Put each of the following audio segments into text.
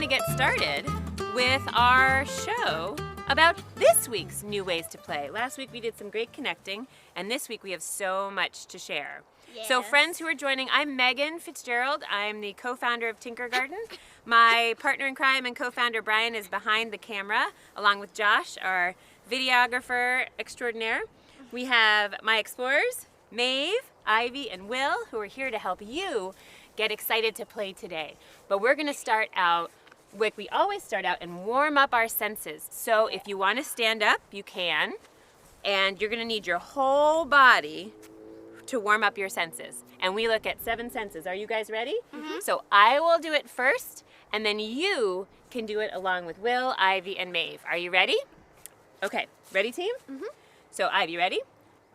going to get started with our show about this week's new ways to play. Last week we did some great connecting, and this week we have so much to share. Yes. So friends who are joining, I'm Megan Fitzgerald. I'm the co-founder of Tinkergarten. My partner in crime and co-founder Brian is behind the camera, along with Josh, our videographer extraordinaire. We have my explorers, Maeve, Ivy, and Will, who are here to help you get excited to play today. But we're going to start out like we always start out and warm up our senses. So if you want to stand up, you can. And you're going to need your whole body to warm up your senses. And we look at 7 senses. Are you guys ready? Mm-hmm. So I will do it first, and then you can do it along with Will, Ivy, and Maeve. Are you ready? Okay, ready team? Mm-hmm. So Ivy, ready?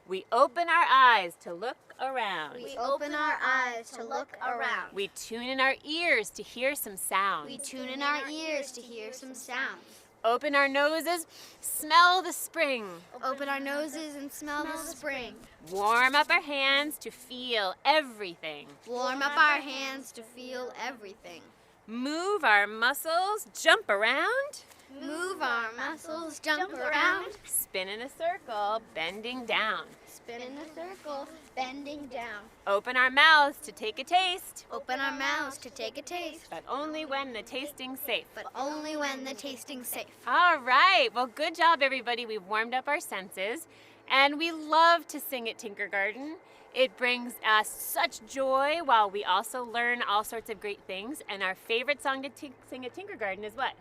We open our eyes to look around. We open our eyes to look around. We tune in our ears to hear some sounds. We tune in our ears to hear some sounds. Open our noses, smell the spring. Open our noses and smell the spring. Warm up our hands to feel everything. Warm up our hands to feel everything. Move our muscles, jump around. Move our muscles, jump around. Spin in a circle, bending down. Spin in a circle, bending down. Open our mouths to take a taste. Open our mouths to take a taste. But only when the tasting's safe. But only when the tasting's safe. All right, well, good job, everybody. We've warmed up our senses, and we love to sing at Tinkergarten. It brings us such joy while we also learn all sorts of great things. And our favorite song to sing at Tinkergarten is what?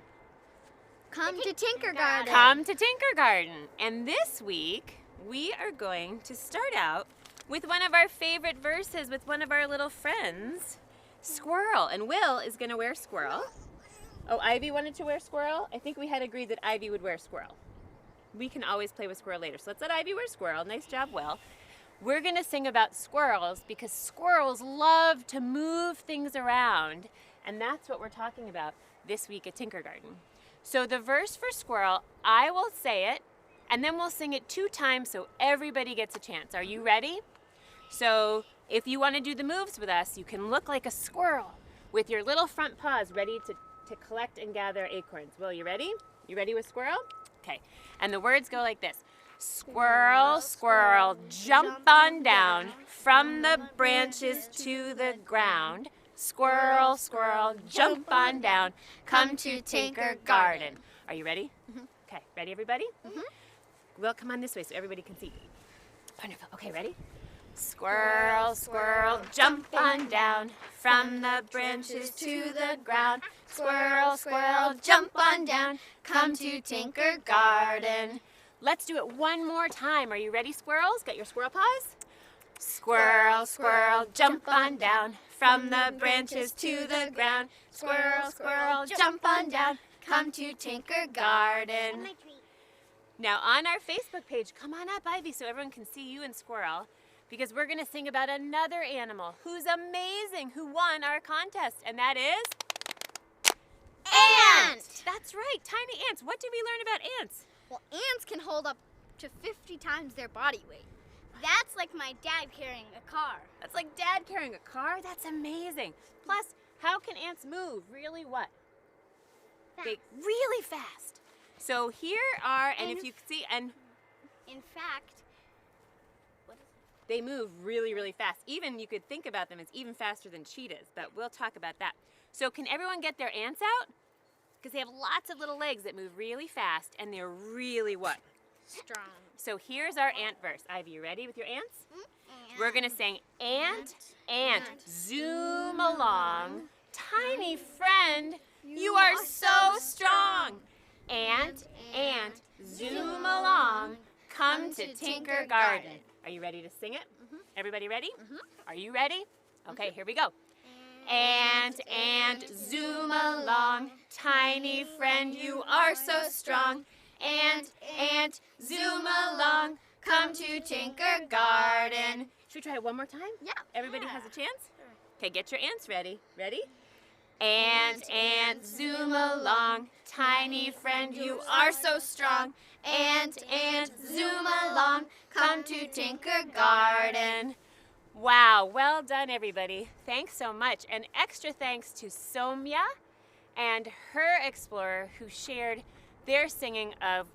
Come to Tinkergarten. Come to Tinkergarten. And this week, we are going to start out with one of our favorite verses with one of our little friends, Squirrel. And Will is going to wear Squirrel. Oh, Ivy wanted to wear Squirrel? I think we had agreed that Ivy would wear Squirrel. We can always play with Squirrel later. So let's let Ivy wear Squirrel. Nice job, Will. We're going to sing about squirrels because squirrels love to move things around. And that's what we're talking about this week at Tinkergarten. So the verse for Squirrel, I will say it, and then we'll sing it 2 times so everybody gets a chance. Are you ready? So if you want to do the moves with us, you can look like a squirrel with your little front paws ready to collect and gather acorns. Will, you ready? You ready with Squirrel? Okay. And the words go like this. Squirrel, squirrel, jump on down from the branches to the ground. Squirrel, squirrel, jump on down. Come to Tinkergarten. Are you ready? Mm-hmm. Okay, ready everybody? Mm-hmm. Well, come on this way so everybody can see. Wonderful. Okay, ready? Squirrel, squirrel, jump on down from the branches to the ground. Squirrel, squirrel, jump on down. Come to Tinkergarten. Let's do it one more time. Are you ready, squirrels? Got your squirrel paws? Squirrel, squirrel, jump on down from the branches to the ground. Squirrel, squirrel, jump on down. Come to Tinkergarten. Now on our Facebook page, come on up, Ivy, so everyone can see you and Squirrel, because we're going to sing about another animal who's amazing, who won our contest, and that is Ant! That's right, tiny ants. What did we learn about ants? Well, ants can hold up to 50 times their body weight. That's like my dad carrying a car. That's like Dad carrying a car? That's amazing. Plus, how can ants move? Really what? They really fast. So here are, and if you can see, and In fact, they move really, really fast. Even you could think about them as even faster than cheetahs, but we'll talk about that. So can everyone get their ants out? Because they have lots of little legs that move really fast, and they're really what? strong. So here's our ant verse. Ivy, you ready with your ants? Mm-hmm. We're going to sing ant, ant, zoom along. Tiny friend, you are so strong. Ant, ant, zoom along. Come to Tinkergarten. Are you ready to sing it? Mm-hmm. Everybody ready? Mm-hmm. Are you ready? Okay, here we go. Ant, ant, zoom along. Tiny friend, you are so strong. Ant, ant, zoom along. Come to Tinkergarten. Should we try it one more time? Yeah. Everybody has a chance? Okay, get your ants ready. Ready? Ant, ant, zoom along. Tiny friend, you are so strong. Ant, ant, zoom along. Come to Tinkergarten. Wow, well done, everybody. Thanks so much. And extra thanks to Somya and her explorer who shared their singing of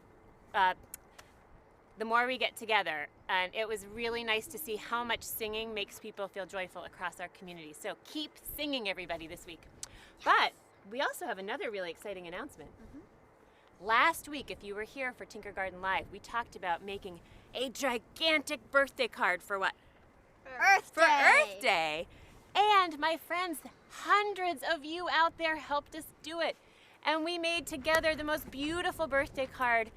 The More We Get Together. And it was really nice to see how much singing makes people feel joyful across our community. So keep singing, everybody, this week. But we also have another really exciting announcement. Last week, if you were here for Tinkergarten Live, we talked about making a gigantic birthday card for what? Earth For Earth Day. And my friends, hundreds of you out there helped us do it. And we made together the most beautiful birthday card,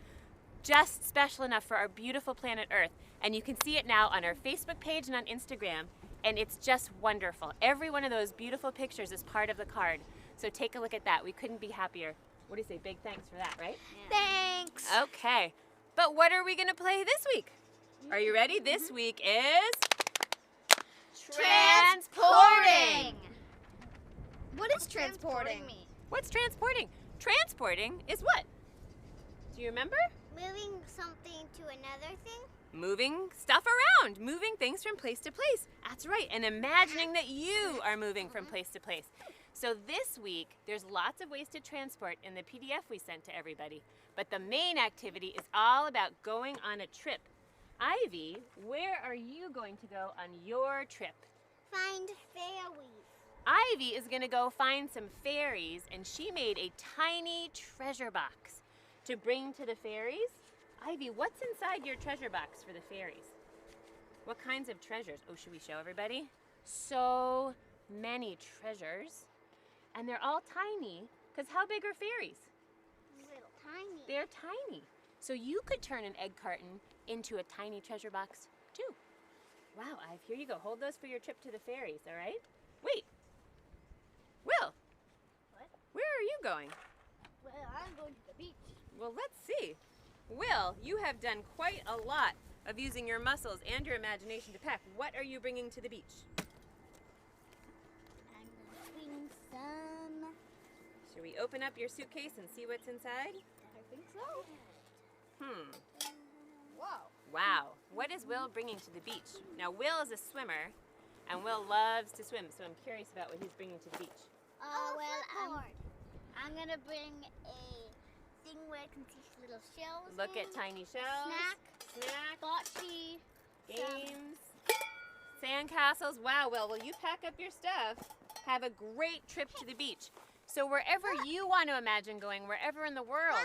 just special enough for our beautiful planet Earth. And you can see it now on our Facebook page and on Instagram. And it's just wonderful. Every one of those beautiful pictures is part of the card. So take a look at that. We couldn't be happier. What do you say? Big thanks for that, right? Thanks. Okay. But what are we going to play this week? Are you ready? This week is Transporting. What is transporting? What's transporting? Transporting is what? Do you remember? Moving something to another thing? Moving stuff around, moving things from place to place. That's right, and imagining that you are moving from place to place. So this week, there's lots of ways to transport in the PDF we sent to everybody. But the main activity is all about going on a trip. Ivy, where are you going to go on your trip? Find fairies. Ivy is going to go find some fairies, and she made a tiny treasure box to bring to the fairies. Ivy, what's inside your treasure box for the fairies? What kinds of treasures? Oh, should we show everybody? So many treasures. And they're all tiny, because how big are fairies? Little tiny. They're tiny. So you could turn an egg carton into a tiny treasure box, too. Wow, Ive, here you go. Hold those for your trip to the fairies, all right? Wait. Will. What? Where are you going? Well, I'm going to the beach. Well, let's see. Will, you have done quite a lot of using your muscles and your imagination to pack. What are you bringing to the beach? I'm going to bring some. Should we open up your suitcase and see what's inside? I think so. Whoa. Wow. What is Will bringing to the beach? Now, Will is a swimmer, and Will loves to swim, so I'm curious about what he's bringing to the beach. I'm going to bring a thing where I can teach little shells. Look at tiny shells. Snack. Bocce. Games. Sandcastles. Wow, Will, you pack up your stuff? Have a great trip to the beach. So wherever you want to imagine going, wherever in the world.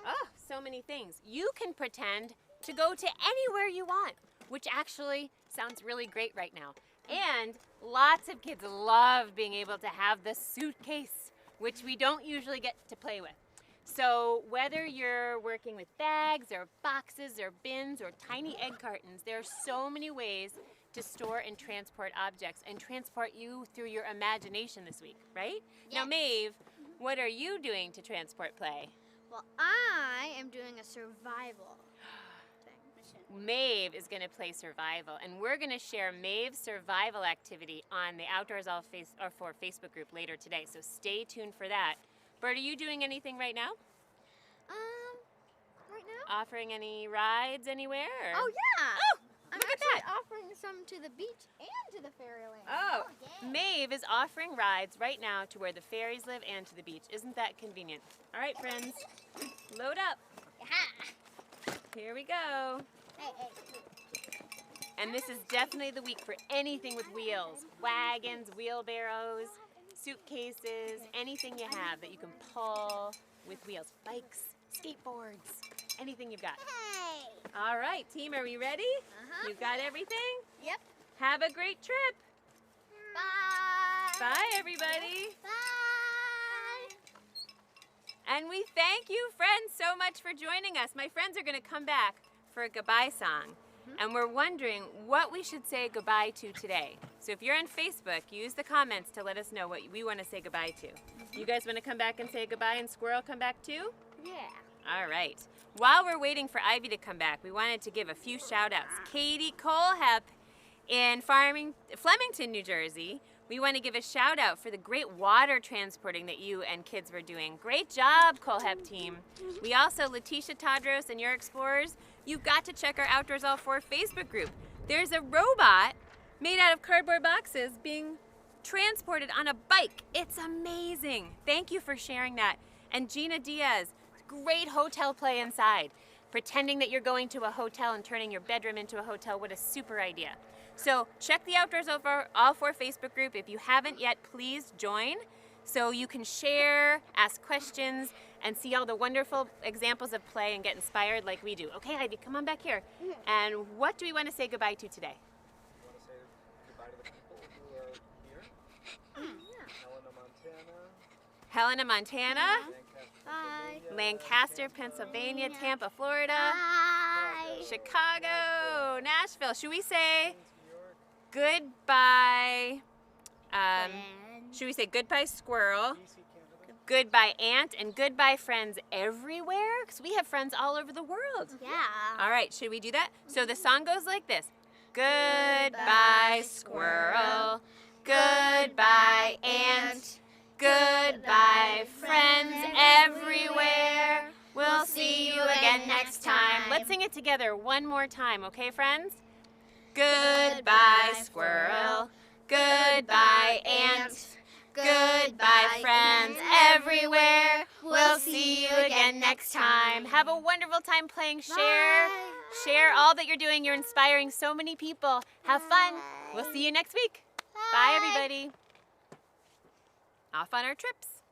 Oh, so many things. You can pretend to go to anywhere you want, which actually sounds really great right now. And lots of kids love being able to have the suitcase, which we don't usually get to play with. So whether you're working with bags or boxes or bins or tiny egg cartons, there are so many ways to store and transport objects and transport you through your imagination this week, right? Yes. Now, Maeve, what are you doing to transport play? Well, I am doing a survival mission. Maeve is going to play survival, and we're going to share Maeve's survival activity on the Outdoors All for Facebook group later today, so stay tuned for that. Bert, are you doing anything right now? Right now? Offering any rides anywhere? Or? Oh, yeah. Oh, I'm look at actually that. offering some to the beach and to the fairyland. Oh, yeah. Maeve is offering rides right now to where the fairies live and to the beach. Isn't that convenient? All right, friends, load up. Yeah. Here we go. Hey. And this is definitely the week for anything with wheels. Wagons, wheelbarrows, suitcases, anything you have that you can pull with wheels. Bikes, skateboards, anything you've got. Hey. All right, team, are we ready? You've got everything? Yep. Have a great trip. Bye. Bye, everybody. Bye. And we thank you, friends, so much for joining us. My friends are going to come back for a goodbye song. And we're wondering what we should say goodbye to today. So if you're on Facebook, use the comments to let us know what we want to say goodbye to. You guys want to come back and say goodbye and Squirrel come back too? Yeah. All right. While we're waiting for Ivy to come back, we wanted to give a few shout-outs. Katie Colehep in Flemington, New Jersey. We want to give a shout-out for the great water transporting that you and kids were doing. Great job, Colehep team. We also, Letitia Tadros and your explorers, you've got to check our Outdoors All 4 Facebook group. There's a robot made out of cardboard boxes being transported on a bike. It's amazing. Thank you for sharing that. And Gina Diaz, great hotel play inside. Pretending that you're going to a hotel and turning your bedroom into a hotel. What a super idea. So check the Outdoors Over All 4 Facebook group. If you haven't yet, please join so you can share, ask questions, and see all the wonderful examples of play and get inspired like we do. Okay, Heidi, come on back here. And what do we want to say goodbye to today? I want to say goodbye to the people who are here. Helena, Montana. Bye. Lancaster, Pennsylvania, Tampa, Florida, Bye. Chicago, Nashville. Should we say goodbye? Should we say goodbye, squirrel? Goodbye, ant, and goodbye, friends everywhere? Because we have friends all over the world. Yeah. All right, should we do that? So the song goes like this. Goodbye, squirrel. Goodbye, ant. Goodbye, friends everywhere. We'll see you again next time. Let's sing it together one more time, okay, friends? Goodbye, squirrel. Goodbye, ant. Goodbye, friends everywhere. We'll see you again next time. Have a wonderful time playing. Share all that you're doing. You're inspiring so many people. Have fun. We'll see you next week. Bye everybody. Off on our trips.